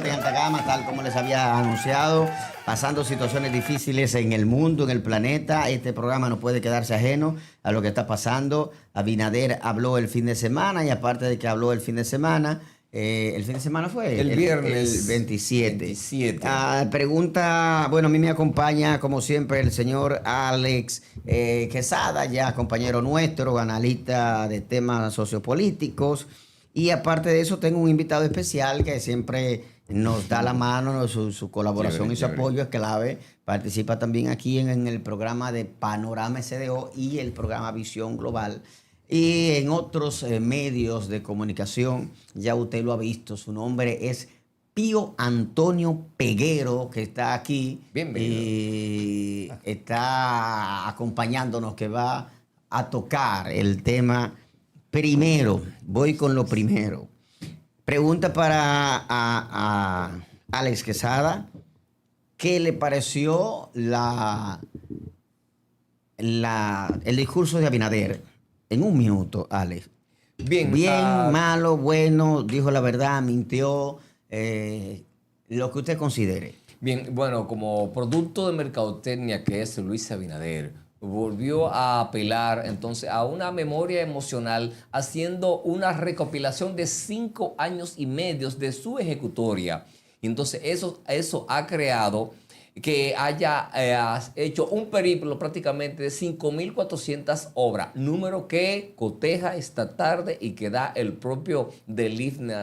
presidente en alta gama, tal como les había anunciado, pasando situaciones difíciles en el mundo, en el planeta. Este programa no puede quedarse ajeno a lo que está pasando. Abinader habló el fin de semana y aparte de que habló el fin de semana, el fin de semana fue el viernes el 27. 27. Pregunta, bueno, a mí me acompaña como siempre el señor Alex Quesada, ya compañero nuestro, analista de temas sociopolíticos. Y aparte de eso, tengo un invitado especial que siempre nos da la mano, su colaboración Chévere, y su chévere. apoyo es clave. Participa también aquí en el programa de Panorama SDO y el programa Visión Global. Y en otros medios de comunicación, ya usted lo ha visto, su nombre es Pío Antonio Peguero, que está aquí Bienvenido. y está acompañándonos, que va a tocar el tema. Primero, voy con lo primero. Pregunta para Alex Quesada. ¿Qué le pareció el discurso de Abinader? En un minuto, Alex. Bien, Bien, malo, bueno, dijo la verdad, mintió, lo que usted considere. bien, bueno, como producto de mercadotecnia que es Luis Abinader, volvió a apelar entonces a una memoria emocional haciendo una recopilación de 5 años y medio de su ejecutoria. Y entonces eso ha creado que haya hecho un periplo prácticamente de 5.400 obras, número que coteja esta tarde y que da el propio Delifne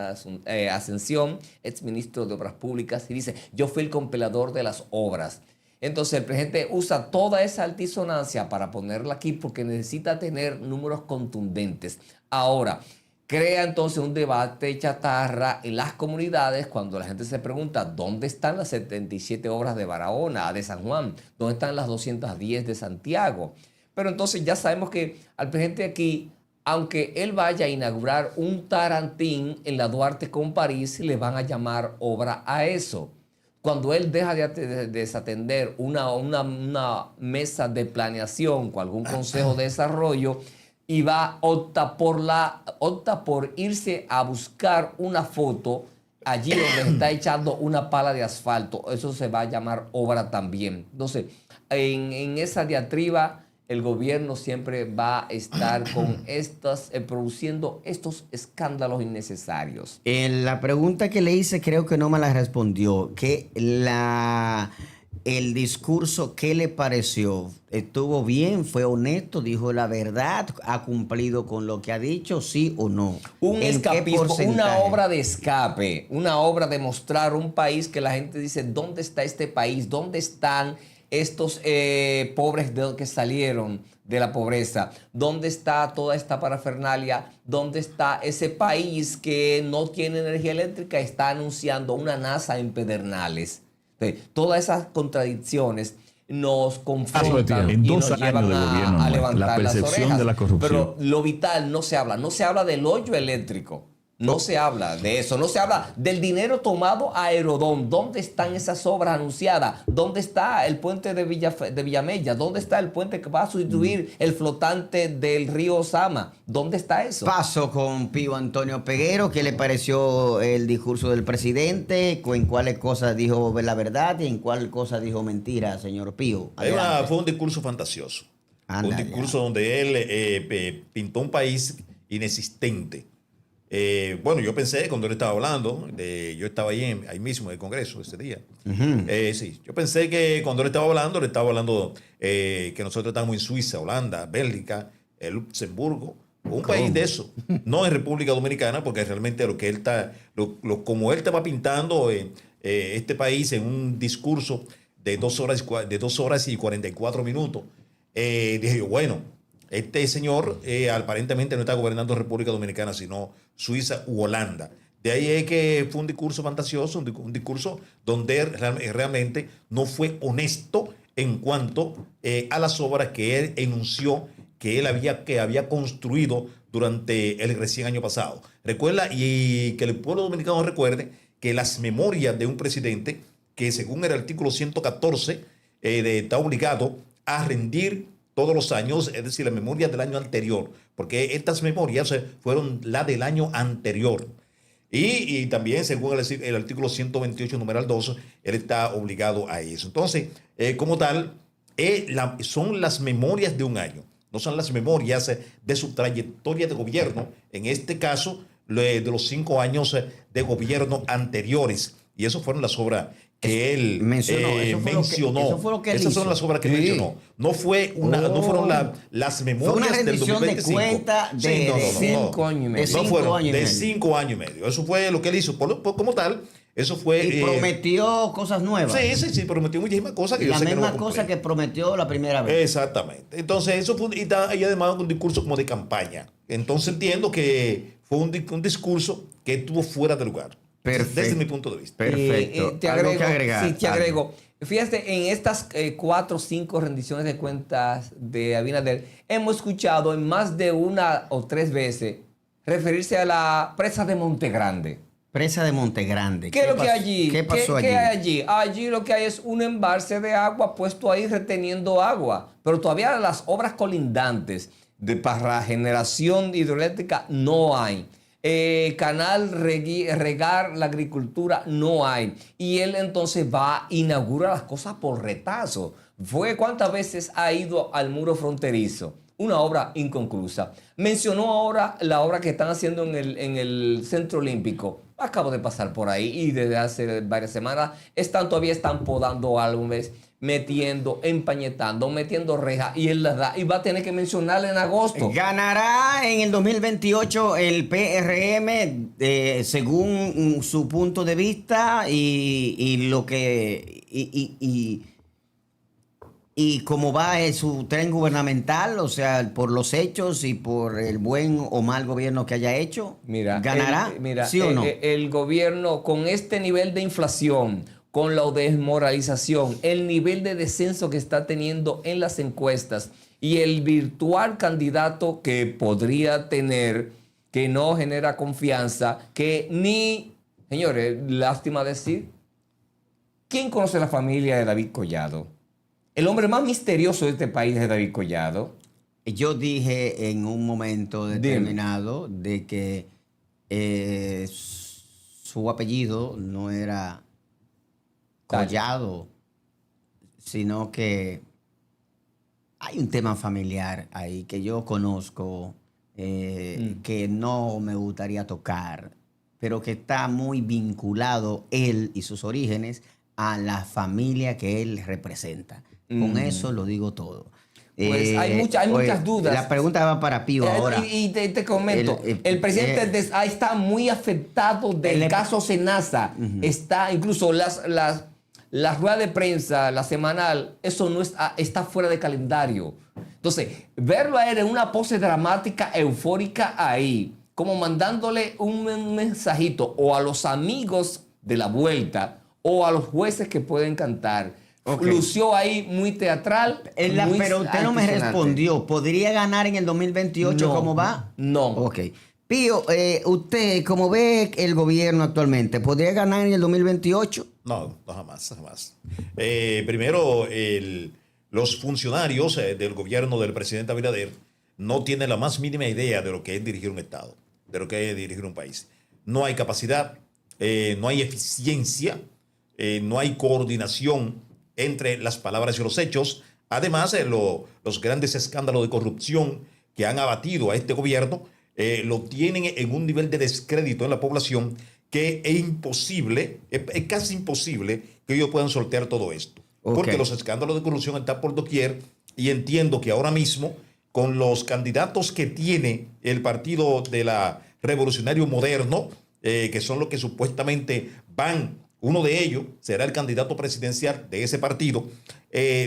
Ascensión, exministro de Obras Públicas, y dice, yo fui el compilador de las obras. Entonces el presidente usa toda esa altisonancia para ponerla aquí porque necesita tener números contundentes. Ahora, crea entonces un debate chatarra en las comunidades cuando la gente se pregunta dónde están las 77 obras de Barahona, de San Juan, dónde están las 210 de Santiago. Pero entonces ya sabemos que al presidente aquí, aunque él vaya a inaugurar un Tarantín en la Duarte con París, le van a llamar obra a eso. Cuando él deja de desatender una mesa de planeación con algún consejo de desarrollo y opta por irse a buscar una foto allí donde se está echando una pala de asfalto, eso se va a llamar obra también. Entonces, en esa diatriba, el gobierno siempre va a estar con produciendo estos escándalos innecesarios. La pregunta que le hice creo que no me la respondió. El discurso, ¿qué le pareció? ¿Estuvo bien? ¿Fue honesto? ¿Dijo la verdad? ¿Ha cumplido con lo que ha dicho? ¿Sí o no? Un ¿En qué escapismo, una porcentaje? obra de escape, una obra de mostrar un país que la gente dice, ¿dónde está este país? ¿Dónde están estos pobres que salieron de la pobreza? ¿Dónde está toda esta parafernalia? ¿Dónde está ese país que no tiene energía eléctrica? Está anunciando una NASA en Pedernales. Entonces, todas esas contradicciones nos confrontan y nos llevan a levantar las orejas. Pero lo vital no se habla del hoyo eléctrico. No se habla de eso, no se habla del dinero tomado a Aerodón. ¿Dónde están esas obras anunciadas? ¿Dónde está el puente de Villamella? ¿Dónde está el puente que va a sustituir el flotante del río Osama? ¿Dónde está eso? Paso con Pío Antonio Peguero. ¿Qué le pareció el discurso del presidente? ¿En cuáles cosas dijo la verdad y en cuál cosa dijo mentira, señor Pío? Fue un discurso fantasioso. Anda, un discurso donde él pintó un país inexistente. Bueno, yo pensé cuando él estaba hablando, yo estaba ahí mismo en el Congreso ese día. Sí, yo pensé que cuando él estaba hablando que nosotros estábamos en Suiza, Holanda, Bélgica, Luxemburgo, un país de eso, no en República Dominicana, porque realmente lo que él está, como él estaba pintando este país en un discurso de 2 horas y 44 minutos, dije yo, bueno. Este señor aparentemente no está gobernando República Dominicana, sino Suiza u Holanda. De ahí es que fue un discurso fantasioso, un discurso donde realmente no fue honesto en cuanto a las obras que él enunció que había construido durante el recién año pasado. Recuerda, y que el pueblo dominicano recuerde, que las memorias de un presidente que según el artículo 114 está obligado a rendir todos los años, es decir, la memoria del año anterior, porque estas memorias fueron las del año anterior. Y también, según el artículo 128, numeral 2, él está obligado a eso. Entonces, como tal, son las memorias de un año, no son las memorias de su trayectoria de gobierno, en este caso, de los 5 años de gobierno anteriores. Y eso fueron las obras que él mencionó. Eso fue lo que él Esas hizo. son las obras que él mencionó. No fueron las memorias Fue una del rendición 2025. de cuenta de, no. 5 años y medio. de No 5 fueron años y de medio. 5 años y medio. Eso fue lo que él hizo. Como tal, eso fue. Y prometió cosas nuevas. Sí, prometió muchísimas cosas que yo La sé que no va a misma cumplir. cosa que prometió la primera vez. Exactamente. Entonces, eso fue. Y además un discurso como de campaña. Entonces, entiendo que fue un discurso que estuvo fuera de lugar. Perfecto. Desde mi punto de vista. Perfecto. Te ¿Algo agrego, que agregar? sí, te agrego. Fíjate, en estas 4 o 5 rendiciones de cuentas de Abinader, hemos escuchado en más de 1 o 3 veces referirse a la presa de Montegrande. Presa de Montegrande. ¿Qué es lo que hay allí? ¿Qué pasó allí? ¿Qué hay allí? Allí lo que hay es un embalse de agua puesto ahí reteniendo agua. Pero todavía las obras colindantes para generación hidroeléctrica no hay. Canal regar la agricultura no hay. Y él entonces va a inaugurar las cosas por retazo. ¿Cuántas veces ha ido al muro fronterizo? Una obra inconclusa. Mencionó ahora la obra que están haciendo en el Centro Olímpico. Acabo de pasar por ahí y desde hace varias semanas todavía están podando árboles, empañetando, metiendo rejas, y él las da y va a tener que mencionarla en agosto. Ganará en el 2028 el PRM según su punto de vista y lo que y cómo va su tren gubernamental, o sea, por los hechos y por el buen o mal gobierno que haya hecho. Mira, ¿Ganará? ¿Sí o no? El gobierno con este nivel de inflación, con la desmoralización, el nivel de descenso que está teniendo en las encuestas y el virtual candidato que podría tener, que no genera confianza, señores, lástima decir, ¿quién conoce la familia de David Collado? El hombre más misterioso de este país es David Collado. Yo dije en un momento determinado de que su apellido no era Collado, sino que hay un tema familiar ahí que yo conozco que no me gustaría tocar, pero que está muy vinculado él y sus orígenes a la familia que él representa. Con eso lo digo todo. Pues hay muchas dudas. La pregunta va para Pío ahora. Y te comento, el presidente está muy afectado del caso Senasa. Está incluso la rueda de prensa, la semanal, eso no está fuera de calendario. Entonces, verlo a él en una pose dramática, eufórica ahí, como mandándole un mensajito o a los amigos de la vuelta o a los jueces que pueden cantar. Okay. Lució ahí muy teatral. Pero usted no me respondió. ¿Podría ganar en el 2028 cómo va? No. Ok. Pío, usted, ¿cómo ve el gobierno actualmente? ¿Podría ganar en el 2028? No, jamás. Primero, los funcionarios del gobierno del presidente Abinader no tienen la más mínima idea de lo que es dirigir un Estado, de lo que es dirigir un país. No hay capacidad, no hay eficiencia, no hay coordinación entre las palabras y los hechos. Además, los grandes escándalos de corrupción que han abatido a este gobierno lo tienen en un nivel de descrédito en la población que es casi imposible que ellos puedan sortear todo esto. Okay. Porque los escándalos de corrupción están por doquier y entiendo que ahora mismo, con los candidatos que tiene el Partido de la Revolucionario Moderno, que son los que supuestamente uno de ellos será el candidato presidencial de ese partido,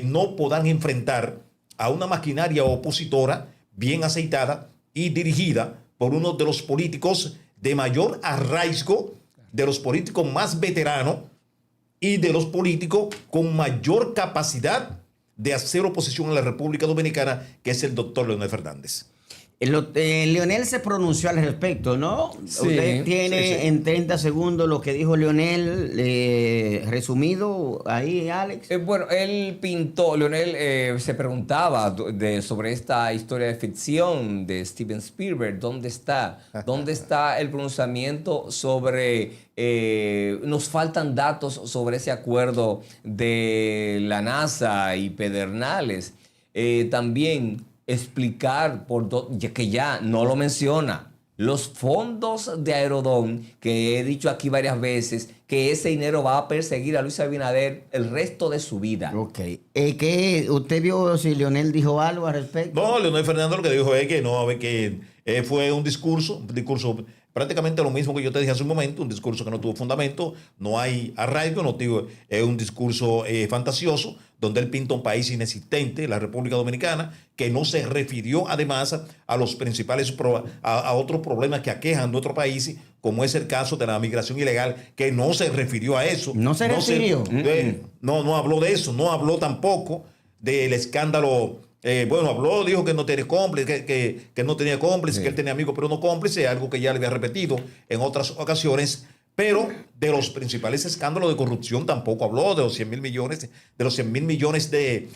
no podrán enfrentar a una maquinaria opositora bien aceitada y dirigida por uno de los políticos de mayor arraigo, de los políticos más veteranos y de los políticos con mayor capacidad de hacer oposición a la República Dominicana, que es el doctor Leonel Fernández. Leonel se pronunció al respecto, ¿no? Sí, Usted tiene en 30 segundos lo que dijo Leonel resumido ahí, Alex. Bueno, él pintó, Leonel se preguntaba sobre esta historia de ficción de Steven Spielberg, ¿dónde está? ¿Dónde está el pronunciamiento sobre, nos faltan datos sobre ese acuerdo de la NASA y Pedernales? También explicar que ya no lo menciona. Los fondos de Aerodón, que he dicho aquí varias veces, que ese dinero va a perseguir a Luis Abinader el resto de su vida. Ok. ¿Usted vio si Leonel dijo algo al respecto? No, Leonel Fernández lo que dijo es que no, que fue un discurso prácticamente lo mismo que yo te dije hace un momento, un discurso que no tuvo fundamento, no hay arraigo, es un discurso fantasioso, donde él pinta un país inexistente, la República Dominicana, que no se refirió además a los principales, a otros problemas que aquejan nuestro país, como es el caso de la migración ilegal, que no se refirió a eso. No se refirió. No habló de eso, no habló tampoco del escándalo. Dijo que no tiene cómplice, que no tenía cómplice, sí, que él tenía amigos pero no cómplice, algo que ya le había repetido en otras ocasiones. Pero de los principales escándalos de corrupción tampoco habló, de los 100.000 millones, de los 100.000 millones de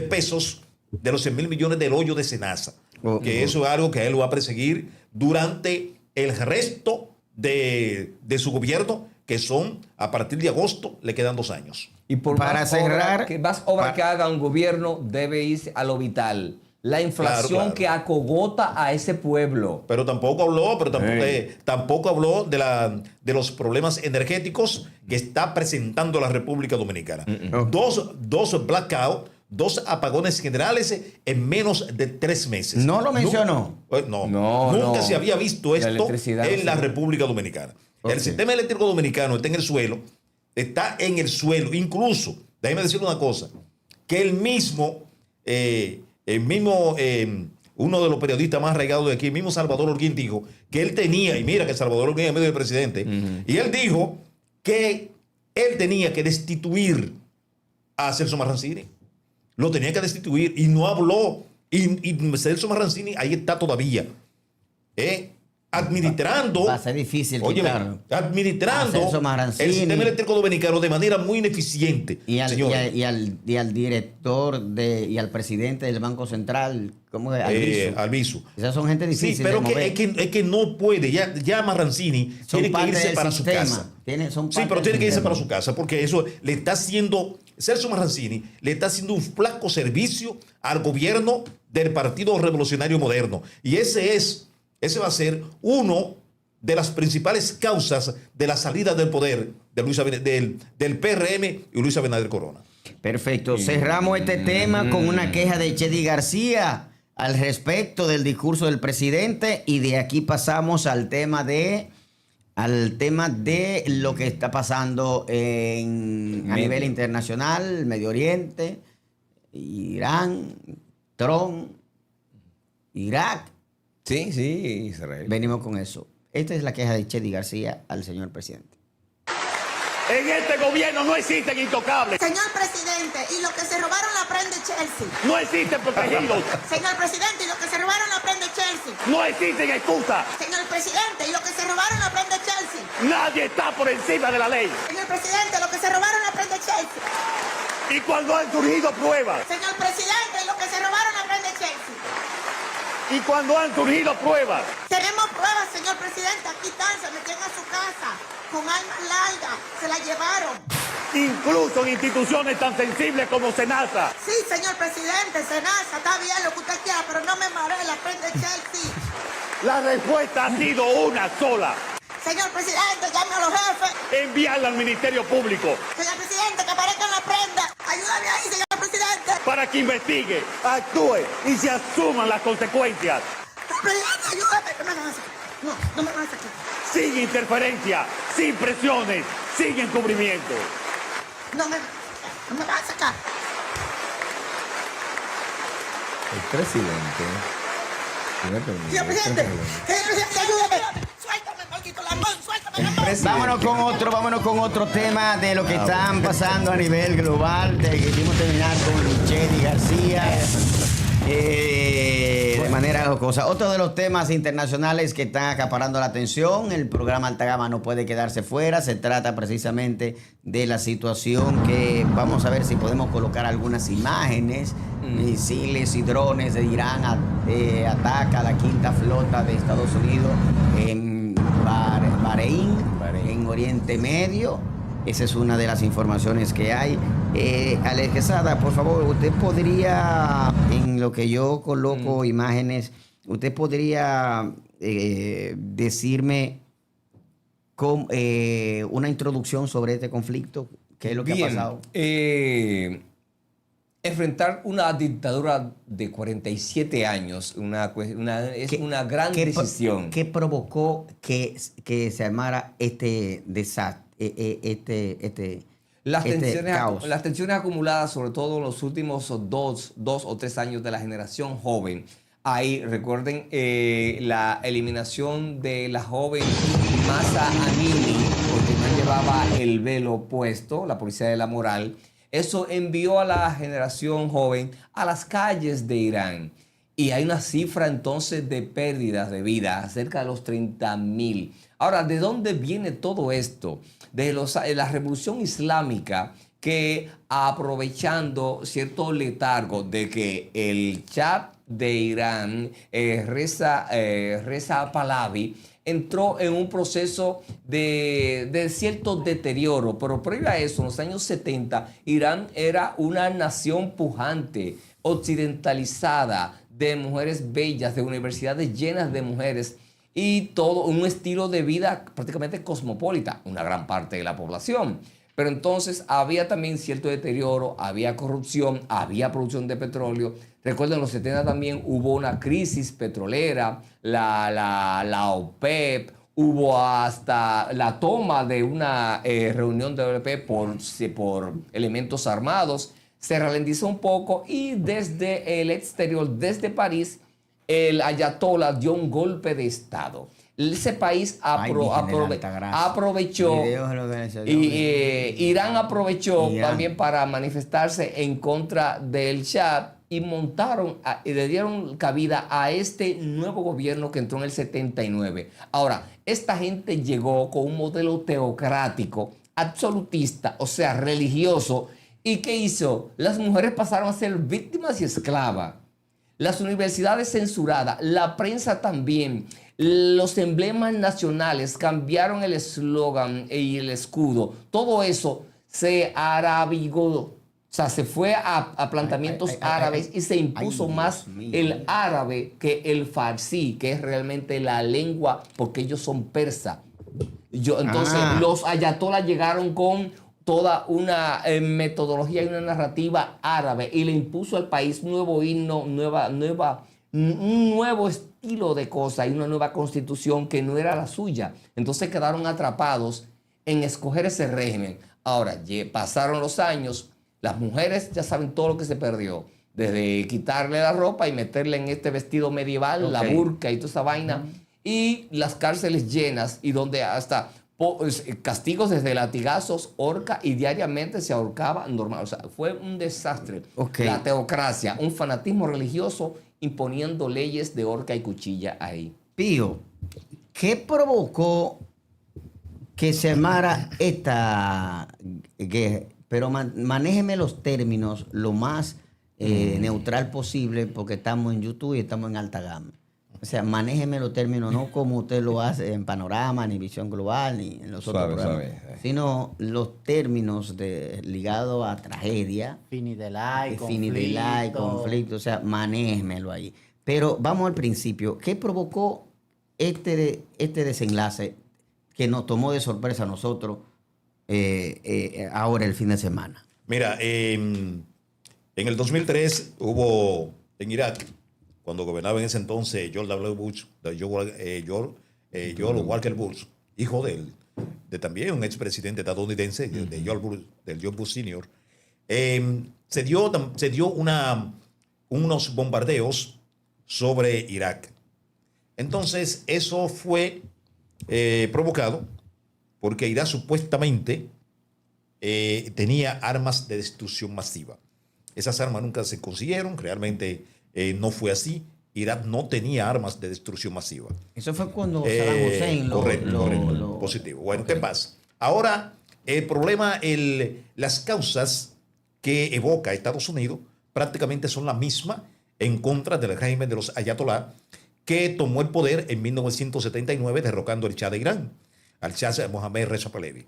pesos, de los 100.000 millones del hoyo de Senasa. Que eso es algo que él va a perseguir durante el resto de su gobierno, que son, a partir de agosto, le quedan 2 años. Y por para cerrar, más obra que haga un gobierno, debe irse a lo vital. La inflación que acogota a ese pueblo. Pero tampoco habló de los problemas energéticos que está presentando la República Dominicana. Dos blackouts, 2 apagones generales en menos de 3 meses. ¿No lo mencionó? Nunca se había visto esto en la República Dominicana. Okay. El sistema eléctrico dominicano está en el suelo. Incluso, déjeme decir una cosa, que uno de los periodistas más arraigados de aquí, el mismo Salvador Holguín, dijo que él tenía, y mira que Salvador Holguín es medio del presidente, y él dijo que él tenía que destituir a Celso Marrancini. Lo tenía que destituir y no habló. Y Celso Marrancini ahí está todavía. Administrando. Va a ser difícil quitarlo. Administrando el sistema eléctrico dominicano de manera muy ineficiente. Y al director y al presidente del Banco Central, ¿cómo es? Albizu. Esas son gente difícil. Sí, pero es que no puede. Ya Marrancini tiene que irse para su casa. Sí, pero tiene que irse para su casa, porque eso le está haciendo. Celso Marrancini le está haciendo un flaco servicio al gobierno del Partido Revolucionario Moderno. Y ese va a ser uno de las principales causas de la salida del poder de del PRM y Luis Abinader Corona. Perfecto. Cerramos este tema con una queja de Chedi García al respecto del discurso del presidente, y de aquí pasamos al tema de lo que está pasando a nivel internacional, Medio Oriente, Irán, Trump, Irak. Sí, Israel. Venimos con eso. Esta es la queja de Chedi García al señor presidente. En este gobierno no existen intocables. Señor presidente, y los que se robaron la prenda de Chelsea. No existen protegidos. Señor presidente, y los que se robaron la prenda de Chelsea. No existen excusas. Señor presidente, y los que se robaron la prenda de Chelsea. Nadie está por encima de la ley. Señor presidente, los que se robaron la prenda de Chelsea. Y cuando han surgido pruebas. Señor presidente, y los que se robaron la prenda de Chelsea. Y cuando han surgido pruebas. Tenemos pruebas, señor presidente. Aquí están, se metieron a su casa con armas largas, se la llevaron. Incluso en instituciones tan sensibles como Senasa. Sí, señor presidente, Senasa, está bien lo que usted quiera, pero no me maree la prenda de Chelsea. La respuesta ha sido una sola. Señor presidente, llame a los jefes. Enviarla al Ministerio Público. Señor presidente, que aparezca en la prenda. Ayúdame ahí, señor presidente. Para que investigue, actúe y se asuman las consecuencias. Presidente, ayúdame. No me van a sacar. No me van a sacar. Sin interferencia, sin presiones, sin encubrimiento. No me van a sacar. El presidente. Señor presidente, ayúdame. Suéltame, maldito lamón, suéltame, lamón. Vámonos con otro tema de lo que están pasando a nivel global. Quisimos terminar con Chedi García. De manera jocosa. Otro de los temas internacionales que están acaparando la atención, el programa Alta Gama no puede quedarse fuera. Se trata precisamente de la situación que vamos a ver si podemos colocar algunas imágenes. Misiles y drones de Irán ataca a la quinta flota de Estados Unidos en Bahrein, en Oriente Medio. Esa es una de las informaciones que hay. Alex Quesada, por favor, usted podría, en lo que yo coloco imágenes, usted podría decirme una introducción sobre este conflicto. ¿Qué es lo que ha pasado? Enfrentar una dictadura de 47 años es una gran decisión. ¿Qué provocó que se armara este desastre? Las caos. tensiones acumuladas, sobre todo en los últimos dos o tres años de la generación joven. Ahí, recuerden, la eliminación de la joven Mahsa Amini, porque no llevaba el velo puesto, la policía de la moral. Eso envió a la generación joven a las calles de Irán. Y hay una cifra entonces de pérdidas de vida, cerca de los 30.000. Ahora, ¿de dónde viene todo esto? De la revolución islámica, que aprovechando cierto letargo de que el Shah de Irán, Reza Pahlavi, entró en un proceso de cierto deterioro. Pero previo a eso, en los años 70, Irán era una nación pujante, occidentalizada, de mujeres bellas, de universidades llenas de mujeres y todo un estilo de vida prácticamente cosmopolita, una gran parte de la población. Pero entonces había también cierto deterioro, había corrupción, había producción de petróleo. Recuerden, en los 70 también hubo una crisis petrolera, la OPEP, hubo hasta la toma de una reunión de la OPEP por elementos armados. Se ralentizó un poco y desde el exterior, desde París, el ayatollah dio un golpe de Estado. Ese país aprovechó, Irán aprovechó también para manifestarse en contra del Shah y le dieron cabida a este nuevo gobierno que entró en el 79. Ahora, esta gente llegó con un modelo teocrático, absolutista, o sea, religioso. ¿Y qué hizo? Las mujeres pasaron a ser víctimas y esclavas. Las universidades censuradas, la prensa también. Los emblemas nacionales cambiaron el eslogan y el escudo. Todo eso se arabigó. O sea, se fue a planteamientos árabes y se impuso más el árabe que el farsi, que es realmente la lengua, porque ellos son persas. Entonces, los ayatolás llegaron con toda una metodología y una narrativa árabe y le impuso al país un nuevo himno, un nuevo estilo de cosas y una nueva constitución que no era la suya. Entonces quedaron atrapados en escoger ese régimen. Ahora, pasaron los años, las mujeres ya saben todo lo que se perdió, desde quitarle la ropa y meterle en este vestido medieval, la burka y toda esa vaina, y las cárceles llenas y donde hasta castigos desde latigazos, horca, y diariamente se ahorcaba normal. O sea, fue un desastre. La teocracia, un fanatismo religioso imponiendo leyes de horca y cuchilla ahí. Pío, ¿qué provocó que se armara esta guerra? Pero manéjeme los términos lo más neutral posible, porque estamos en YouTube y estamos en Alta Gama. O sea, manéjeme los términos, no como usted lo hace en Panorama, ni Visión Global, ni en los otros programas, sino los términos ligados a tragedia. Finidelay, conflicto. O sea, manéjemelo ahí. Pero vamos al principio. ¿Qué provocó este desenlace que nos tomó de sorpresa a nosotros ahora el fin de semana? Mira, en el 2003 hubo en Irak, cuando gobernaba en ese entonces George W. Bush, George Walker Bush, hijo de también un expresidente estadounidense, de George Bush Sr., se dio unos bombardeos sobre Irak. Entonces, eso fue provocado porque Irak supuestamente tenía armas de destrucción masiva. Esas armas nunca se consiguieron, realmente no fue así. Irak no tenía armas de destrucción masiva. Eso fue cuando Saddam Hussein Correcto. Positivo. Bueno, ¿qué pasa? Ahora, el problema, las causas que evoca Estados Unidos prácticamente son las mismas en contra del régimen de los ayatolá que tomó el poder en 1979 derrocando al Shah de Irán, al Shah Mohammad Reza Pahlavi.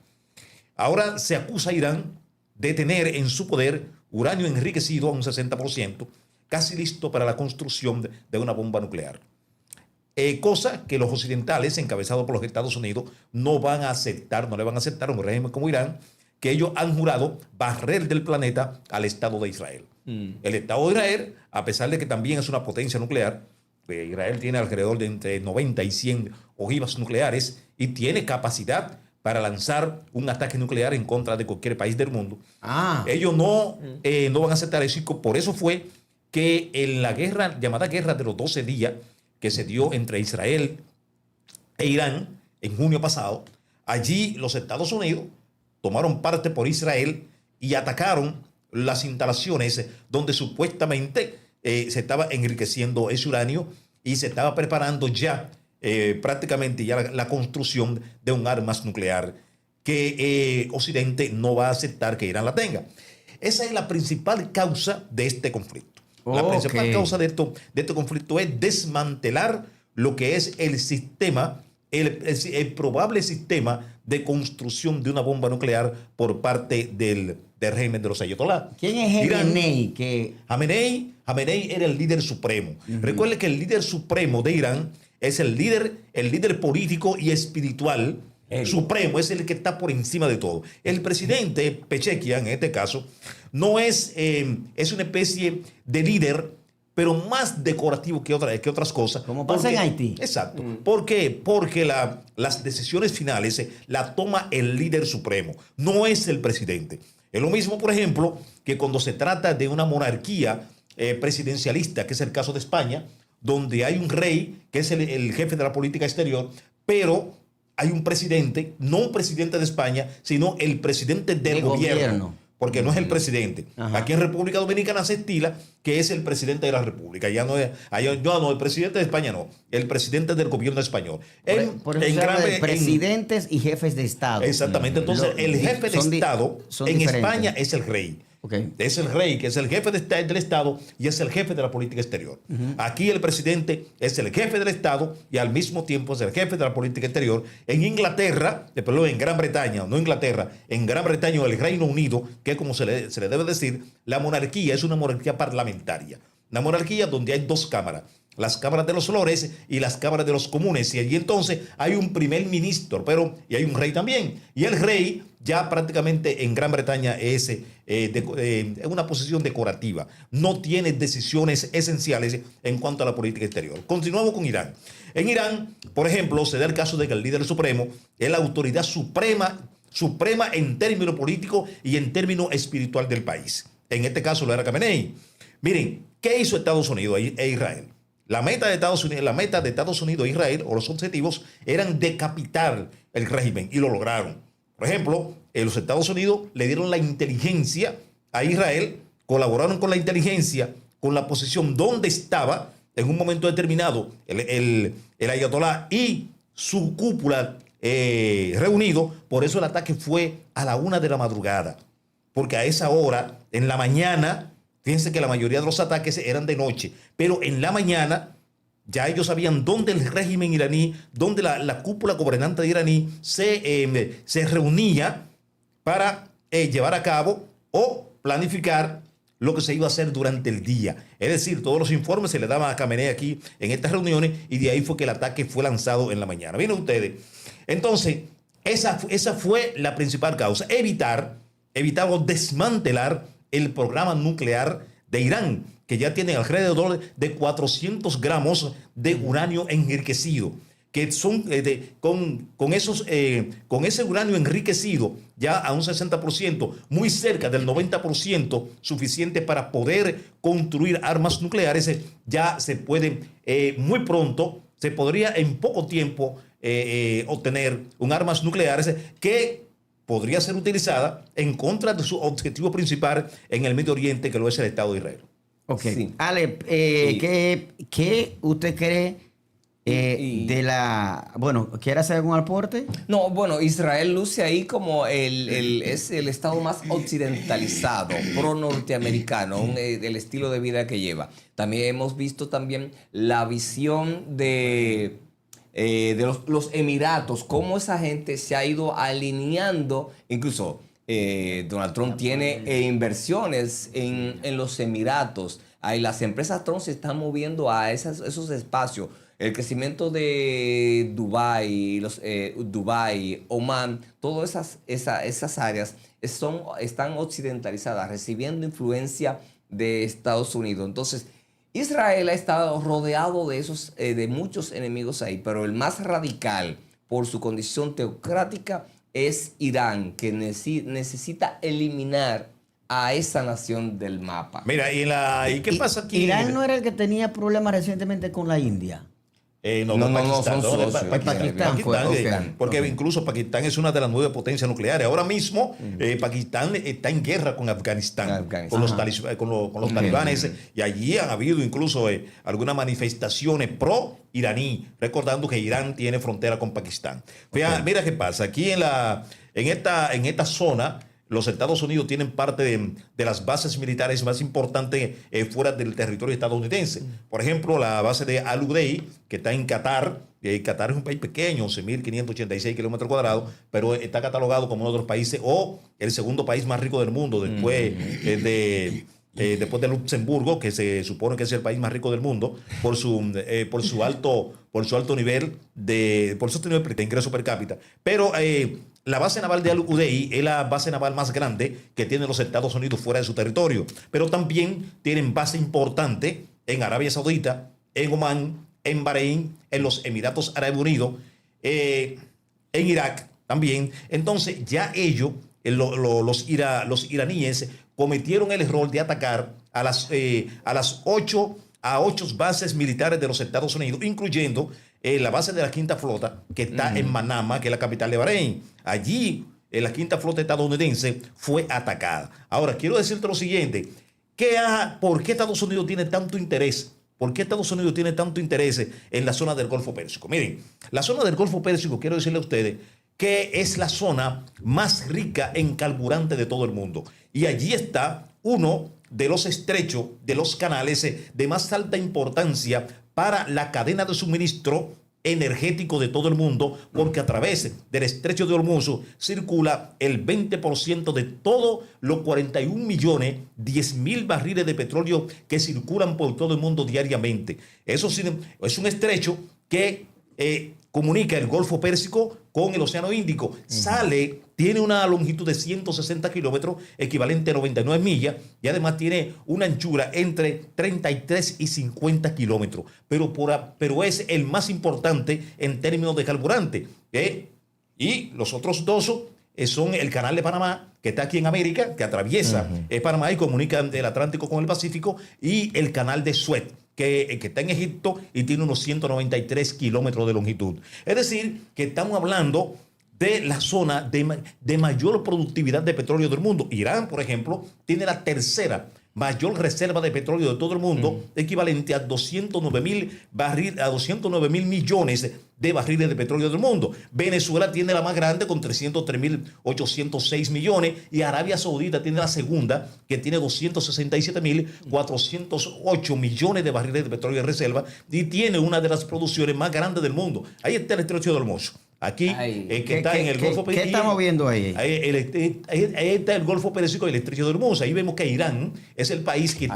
Ahora se acusa a Irán de tener en su poder uranio enriquecido a un 60%, casi listo para la construcción de una bomba nuclear. Cosa que los occidentales, encabezados por los Estados Unidos, no van a aceptar, no le van a aceptar a un régimen como Irán, que ellos han jurado barrer del planeta al Estado de Israel. El Estado de Israel, a pesar de que también es una potencia nuclear, Israel tiene alrededor de entre 90 y 100 ojivas nucleares y tiene capacidad para lanzar un ataque nuclear en contra de cualquier país del mundo. Ellos no van a aceptar eso. Por eso fue que en la guerra, llamada Guerra de los 12 días, que se dio entre Israel e Irán en junio pasado, allí los Estados Unidos tomaron parte por Israel y atacaron las instalaciones donde supuestamente se estaba enriqueciendo ese uranio y se estaba preparando ya prácticamente ya la construcción de un armas nuclear que Occidente no va a aceptar que Irán la tenga. Esa es la principal causa de este conflicto. La principal causa de este conflicto es desmantelar lo que es el sistema, el probable sistema de construcción de una bomba nuclear por parte del régimen de los ayatolá. ¿Quién es Jamenei? Jamenei era el líder supremo. Recuerde que el líder supremo de Irán es el líder político y espiritual supremo, es el que está por encima de todo. El presidente Pezeshkian, en este caso, no es una especie de líder, pero más decorativo que otras cosas. Como pasa en Haití. Exacto. ¿Por qué? Porque las decisiones finales las toma el líder supremo, no es el presidente. Es lo mismo, por ejemplo, que cuando se trata de una monarquía presidencialista, que es el caso de España, donde hay un rey que es el jefe de la política exterior, pero hay un presidente, no un presidente de España, sino el presidente del gobierno. Porque no es el presidente. Aquí en República Dominicana se estila que es el presidente de la República. Ya no es, el presidente de España no, el presidente del gobierno español. Por eso se habla de presidentes y jefes de Estado. Exactamente. Entonces, el jefe de Estado en España es el rey. Es el rey, que es el jefe del Estado y es el jefe de la política exterior. Aquí el presidente es el jefe del Estado y al mismo tiempo es el jefe de la política exterior. En Inglaterra, perdón, en Gran Bretaña, no Inglaterra, en Gran Bretaña o el Reino Unido, que es como se le debe decir, la monarquía es una monarquía parlamentaria. Una monarquía donde hay dos cámaras, las cámaras de los lores y las cámaras de los comunes. Y allí entonces hay un primer ministro, y hay un rey también. Y el rey ya prácticamente en Gran Bretaña es una posición decorativa. No tiene decisiones esenciales en cuanto a la política exterior. Continuamos con Irán. En Irán, por ejemplo, se da el caso de que el líder supremo es la autoridad suprema en términos políticos y en términos espiritual del país. En este caso lo era Khamenei. Miren, ¿qué hizo Estados Unidos e Israel? La meta de Estados Unidos e Israel, o los objetivos, eran decapitar el régimen y lo lograron. Por ejemplo, los Estados Unidos le dieron la inteligencia a Israel, colaboraron con la inteligencia, con la posición donde estaba en un momento determinado el ayatolá y su cúpula reunido. Por eso el ataque fue a la 1 de la madrugada, porque a esa hora, en la mañana, fíjense que la mayoría de los ataques eran de noche, pero en la mañana ya ellos sabían dónde el régimen iraní, dónde la cúpula gobernante iraní se reunía para llevar a cabo o planificar lo que se iba a hacer durante el día. Es decir, todos los informes se le daban a Khamenei aquí en estas reuniones y de ahí fue que el ataque fue lanzado en la mañana. Miren ustedes. Entonces, esa fue la principal causa. Evitar o desmantelar el programa nuclear de Irán, que ya tiene alrededor de 400 gramos de uranio enriquecido, que son con ese uranio enriquecido ya a un 60%, muy cerca del 90%, suficiente para poder construir armas nucleares. Ya se puede, muy pronto, se podría en poco tiempo obtener un armas nucleares que podría ser utilizada en contra de su objetivo principal en el Medio Oriente, que lo es el Estado de Israel. Ok. Sí. Ale, Y- ¿qué usted cree de la... Bueno, ¿quiere hacer algún aporte? No, bueno, Israel luce ahí como es el estado más occidentalizado, pro-norteamericano, el estilo de vida que lleva. También hemos visto también la visión de los Emiratos, cómo esa gente se ha ido alineando, incluso Donald Trump tiene inversiones en los Emiratos. Ahí las empresas Trump se están moviendo a esos espacios. El crecimiento de Dubái, Dubái, Oman, todas esas áreas están occidentalizadas, recibiendo influencia de Estados Unidos. Entonces, Israel ha estado rodeado de muchos enemigos ahí, pero el más radical por su condición teocrática es Irán, que necesita eliminar a esa nación del mapa. Mira, ¿y qué pasa aquí? Irán no era el que tenía problemas recientemente con la India. No, No, Pakistán, son no, socios. Pakistán fue, ok. Porque Ok. incluso Pakistán es una de las 9 potencias nucleares. Ahora mismo Pakistán está en guerra con Afganistán, Afganistán. con los, Ajá. con los talibanes, y allí han habido incluso algunas manifestaciones pro-iraní, recordando que Irán tiene frontera con Pakistán. Mira qué pasa, aquí en esta zona, los Estados Unidos tienen parte de las bases militares más importantes fuera del territorio estadounidense. Por ejemplo, la base de Al Udeid, que está en Qatar. Qatar es un país pequeño, 11.586 kilómetros cuadrados, pero está catalogado como uno de los países o el segundo país más rico del mundo después después de Luxemburgo, que se supone que es el país más rico del mundo, por su alto nivel de ingreso per cápita. Pero la base naval de Al Udeid es la base naval más grande que tienen los Estados Unidos fuera de su territorio. Pero también tienen base importante en Arabia Saudita, en Omán, en Bahrein, en los Emiratos Árabes Unidos, en Irak también. Entonces ya ellos, los iraníes, cometieron el error de atacar a las 8 bases militares de los Estados Unidos, incluyendo la base de la Quinta Flota, que está en Manama, que es la capital de Bahrein. Allí, la Quinta Flota estadounidense fue atacada. Ahora, quiero decirte lo siguiente. ¿Por qué Estados Unidos tiene tanto interés? ¿Por qué Estados Unidos tiene tanto interés en la zona del Golfo Pérsico? Miren, la zona del Golfo Pérsico, quiero decirle a ustedes, que es la zona más rica en carburante de todo el mundo. Y allí está uno de los estrechos, de los canales de más alta importancia para la cadena de suministro energético de todo el mundo, porque a través del estrecho de Hormuz circula el 20% de todos los 41 millones, 10.000 barriles de petróleo que circulan por todo el mundo diariamente. Eso es un estrecho que comunica el Golfo Pérsico con el Océano Índico. Tiene una longitud de 160 kilómetros, equivalente a 99 millas, y además tiene una anchura entre 33 y 50 kilómetros. Pero es el más importante en términos de carburante. Y los otros dos son el Canal de Panamá, que está aquí en América, que atraviesa Panamá y comunica el Atlántico con el Pacífico, y el Canal de Suez, que está en Egipto y tiene unos 193 kilómetros de longitud. Es decir, que estamos hablando de la zona de mayor productividad de petróleo del mundo. Irán, por ejemplo, tiene la tercera mayor reserva de petróleo de todo el mundo, equivalente a 209.000 millones de barriles de petróleo del mundo. Venezuela tiene la más grande con 303.806 millones, y Arabia Saudita tiene la segunda, que tiene 267.408 millones de barriles de petróleo de reserva, y tiene una de las producciones más grandes del mundo. Ahí está el estrecho de Hormuz. Aquí, que está en el Golfo Pérsico. ¿Qué estamos viendo ahí? Ahí está el Golfo Pérsico y el estrecho de Hormuz. Ahí vemos que Irán es el país que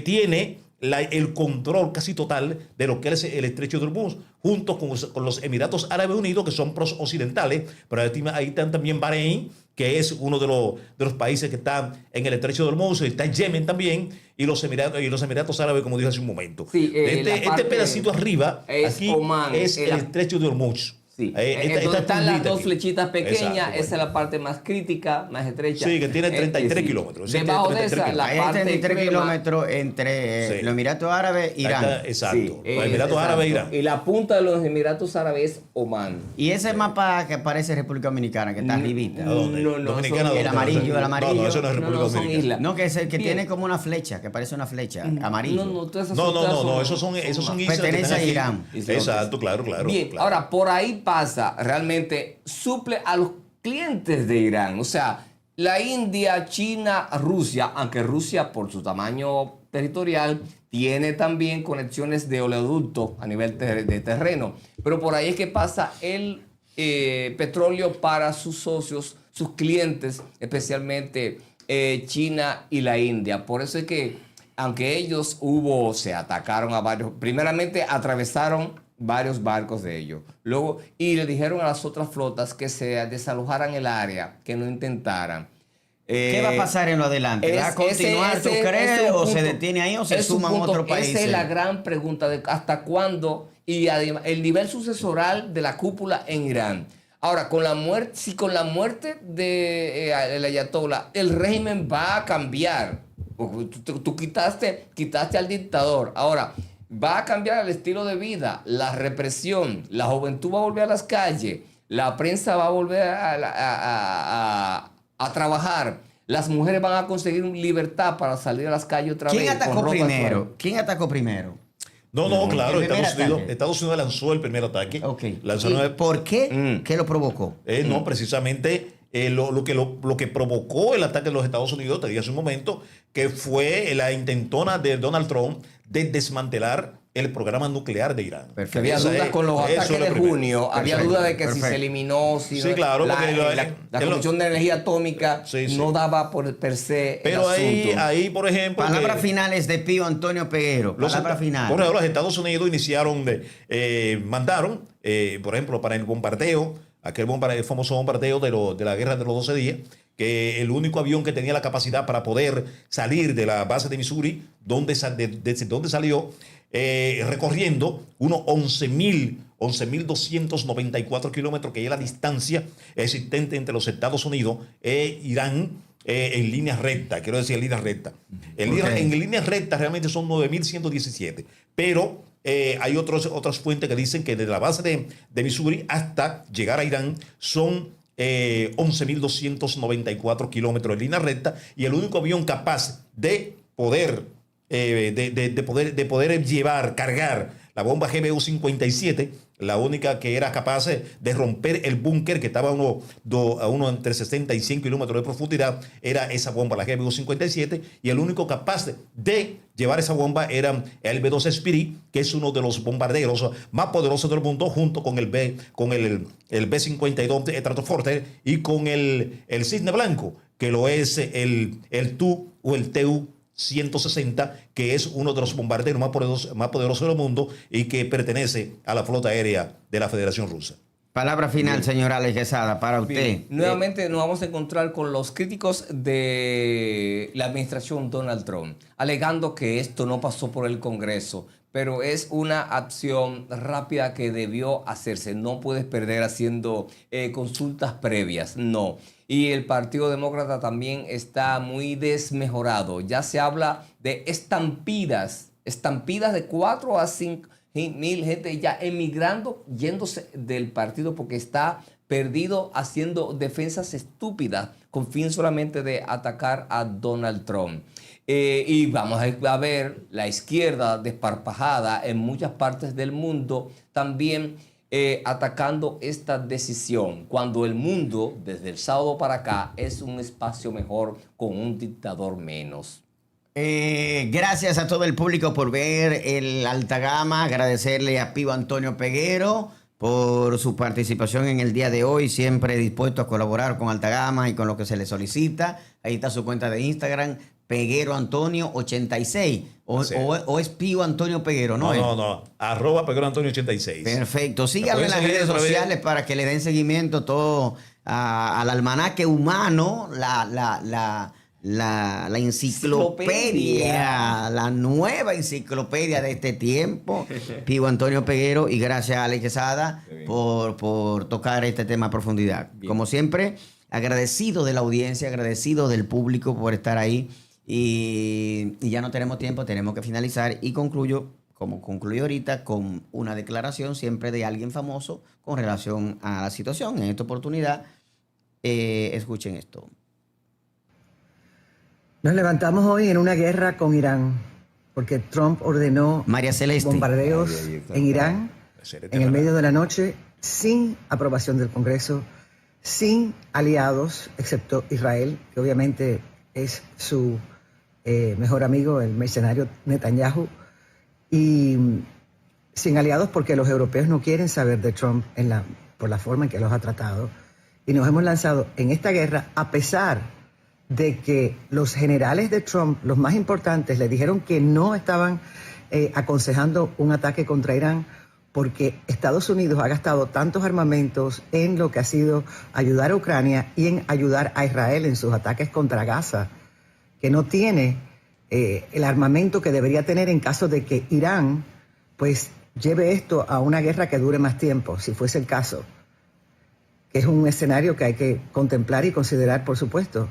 tiene el control casi total de lo que es el estrecho de Hormuz, junto con los Emiratos Árabes Unidos, que son occidentales, pero ahí están también Bahrein, que es uno de los países que están en el estrecho de Hormuz, está Yemen también, y los Emiratos Árabes, como dije hace un momento. Sí, este pedacito arriba, es aquí Omán, es el estrecho de Hormuz. Sí. Esta Entonces están las puntita dos aquí. flechitas pequeñas, Exacto, esa es bueno. la parte más crítica, más estrecha. Sí, que tiene 33 sí. kilómetros. Sí, Debajo tiene de 33 esa, la Hay parte 33 crema, kilómetros entre Sí. los Emiratos Árabes e Irán. Ahí está, exacto. Sí, Los Emiratos exacto. Árabes e Irán. Y la punta de los Emiratos Árabes es Omán. Y ese mapa que parece República Dominicana, que está arribita. ¿A dónde? No, no, Dominicana, son- ¿dónde? el amarillo, el amarillo. No, eso no es No, República no, son Dominicana. islas. No, que es el que Bien. tiene como una flecha, que parece una flecha, amarillo. Todas esas No, son- esos son islas que Pertenece están a aquí. Irán. Exacto, claro. Bien, claro. ahora por ahí pasa, realmente suple a los clientes de Irán. O sea, la India, China, Rusia, aunque Rusia por su tamaño territorial tiene también conexiones de oleoducto a nivel de terreno. Pero por ahí es que pasa el petróleo para sus socios, sus clientes, especialmente China y la India. Por eso es que, aunque ellos se atacaron a varios, primeramente atravesaron varios barcos de ellos. Luego, y le dijeron a las otras flotas que se desalojaran el área, que no intentaran. ¿Qué va a pasar en lo adelante? ¿Va a continuar, tú crees? es un ¿O se punto- detiene ahí o se es un suman punto. otros países? Esa es la gran pregunta de hasta cuándo y además el nivel sucesoral de la cúpula en Irán. Ahora, si con la muerte de el ayatollah, el régimen va a cambiar. Tú quitaste al dictador. Ahora, va a cambiar el estilo de vida, la represión, la juventud va a volver a las calles, la prensa va a volver a trabajar, las mujeres van a conseguir libertad para salir a las calles otra vez. ¿Quién con atacó ropa primero? suave. ¿Quién atacó primero? No, claro, el primer Estados Unidos lanzó el primer ataque. Ok. Lanzó ¿Y por qué? ¿Qué lo provocó? No, precisamente lo que provocó el ataque de los Estados Unidos, te dije hace un momento, que fue la intentona de Donald Trump de desmantelar el programa nuclear de Irán. Perfecto. Había Esa dudas es- con los eso es ataques lo de primero. junio, había Perfecto, dudas de que si perfecto. se eliminó, si Sí, no- claro, porque la Comisión de Energía Atómica Sí, sí. no daba por per se Pero el asunto. ahí, por ejemplo... Palabras que- finales de Pío Antonio Peguero. Palabras finales. Por ejemplo, los Estados Unidos mandaron, por ejemplo, para el bombardeo, el famoso bombardeo de la guerra de los 12 días, que el único avión que tenía la capacidad para poder salir de la base de Missouri, donde salió, recorriendo unos 11.294 kilómetros, que es la distancia existente entre los Estados Unidos e Irán, en línea recta, quiero decir en línea recta. En línea recta realmente son 9.117, pero hay otras fuentes que dicen que desde la base de Missouri hasta llegar a Irán son 11.294 kilómetros en línea recta, y el único avión capaz de poder cargar la bomba GBU-57, la única que era capaz de romper el búnker que estaba a uno entre 60 y 100 kilómetros de profundidad, era esa bomba, la GBU-57, y el único capaz de llevar esa bomba era el B-2 Spirit, que es uno de los bombarderos más poderosos del mundo, junto con el B-52 Stratofortress y con el Cisne Blanco, que lo es el TU o el TU-160, que es uno de los bombarderos más poderosos del mundo y que pertenece a la flota aérea de la Federación Rusa. Palabra final, señor Alex Quesada, para usted. Bien. Nuevamente nos vamos a encontrar con los críticos de la administración Donald Trump, alegando que esto no pasó por el Congreso, pero es una acción rápida que debió hacerse. No puedes perder haciendo consultas previas, no. Y el Partido Demócrata también está muy desmejorado. Ya se habla de estampidas de 4 a 5 mil gente ya emigrando, yéndose del partido porque está perdido haciendo defensas estúpidas con fin solamente de atacar a Donald Trump. Y vamos a ver la izquierda desparpajada en muchas partes del mundo también atacando esta decisión, cuando el mundo, desde el sábado para acá, es un espacio mejor con un dictador menos. Gracias a todo el público por ver el Alta Gama. Agradecerle a Pío Antonio Peguero por su participación en el día de hoy. Siempre dispuesto a colaborar con Alta Gama y con lo que se le solicita. Ahí está su cuenta de Instagram, Peguero Antonio 86. O es Pío Antonio Peguero, ¿no? No. @Peguero Antonio 86. Perfecto. Síganlo en las seguir redes otra vez. sociales para que le den seguimiento todo al almanaque humano, la la enciclopedia, la nueva enciclopedia de este tiempo, Pío Antonio Peguero, y gracias a Alex Quesada por tocar este tema a profundidad. Bien. Como siempre, agradecido de la audiencia, agradecido del público por estar ahí, y ya no tenemos tiempo, tenemos que finalizar, y concluyo, como concluyo ahorita, con una declaración siempre de alguien famoso con relación a la situación. En esta oportunidad, escuchen esto. Nos levantamos hoy en una guerra con Irán, porque Trump ordenó María Celeste. bombardeos en Irán en el medio de la noche, sin aprobación del Congreso, sin aliados, excepto Israel, que obviamente es su mejor amigo, el mercenario Netanyahu, y sin aliados porque los europeos no quieren saber de Trump por la forma en que los ha tratado. Y nos hemos lanzado en esta guerra a pesar de que los generales de Trump, los más importantes, le dijeron que no estaban aconsejando un ataque contra Irán porque Estados Unidos ha gastado tantos armamentos en lo que ha sido ayudar a Ucrania y en ayudar a Israel en sus ataques contra Gaza, que no tiene el armamento que debería tener en caso de que Irán pues lleve esto a una guerra que dure más tiempo, si fuese el caso, que es un escenario que hay que contemplar y considerar, por supuesto.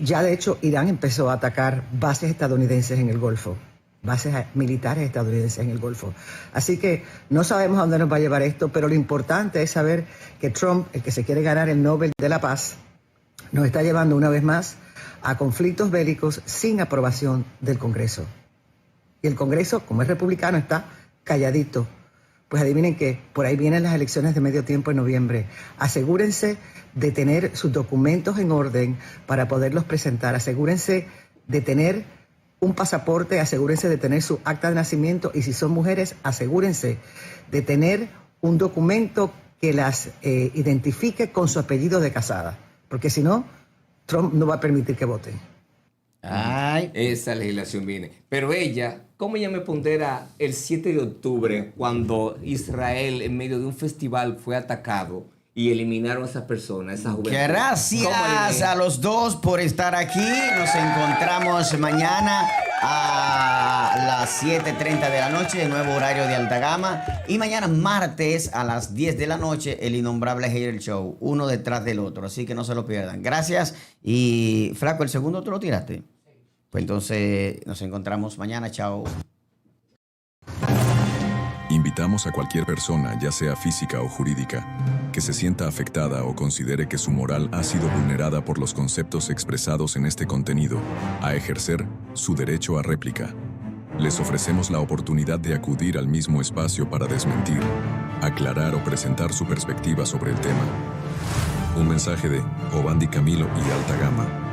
Ya de hecho Irán empezó a atacar bases estadounidenses en el Golfo, bases militares estadounidenses en el Golfo. Así que no sabemos a dónde nos va a llevar esto, pero lo importante es saber que Trump, el que se quiere ganar el Nobel de la Paz, nos está llevando una vez más a conflictos bélicos sin aprobación del Congreso. Y el Congreso, como es republicano, está calladito. Pues adivinen que por ahí vienen las elecciones de medio tiempo en noviembre. Asegúrense de tener sus documentos en orden para poderlos presentar. Asegúrense de tener un pasaporte, asegúrense de tener su acta de nacimiento y si son mujeres, asegúrense de tener un documento que las identifique con su apellido de casada. Porque si no, Trump no va a permitir que voten. Ay, esa legislación viene. Pero ella, ¿cómo ella me pondera el 7 de octubre cuando Israel en medio de un festival fue atacado y eliminaron a esas personas, esa juventud? Gracias a los dos por estar aquí. Nos encontramos mañana a las 7:30 de la noche, el nuevo horario de Alta Gama. Y mañana martes a las 10 de la noche, el innombrable Hater Show, uno detrás del otro. Así que no se lo pierdan. Gracias. Y Flaco, ¿el segundo tú lo tiraste? Pues entonces nos encontramos mañana. Chao. Invitamos a cualquier persona, ya sea física o jurídica, que se sienta afectada o considere que su moral ha sido vulnerada por los conceptos expresados en este contenido, a ejercer su derecho a réplica. Les ofrecemos la oportunidad de acudir al mismo espacio para desmentir, aclarar o presentar su perspectiva sobre el tema. Un mensaje de Obandi Camilo y Alta Gama.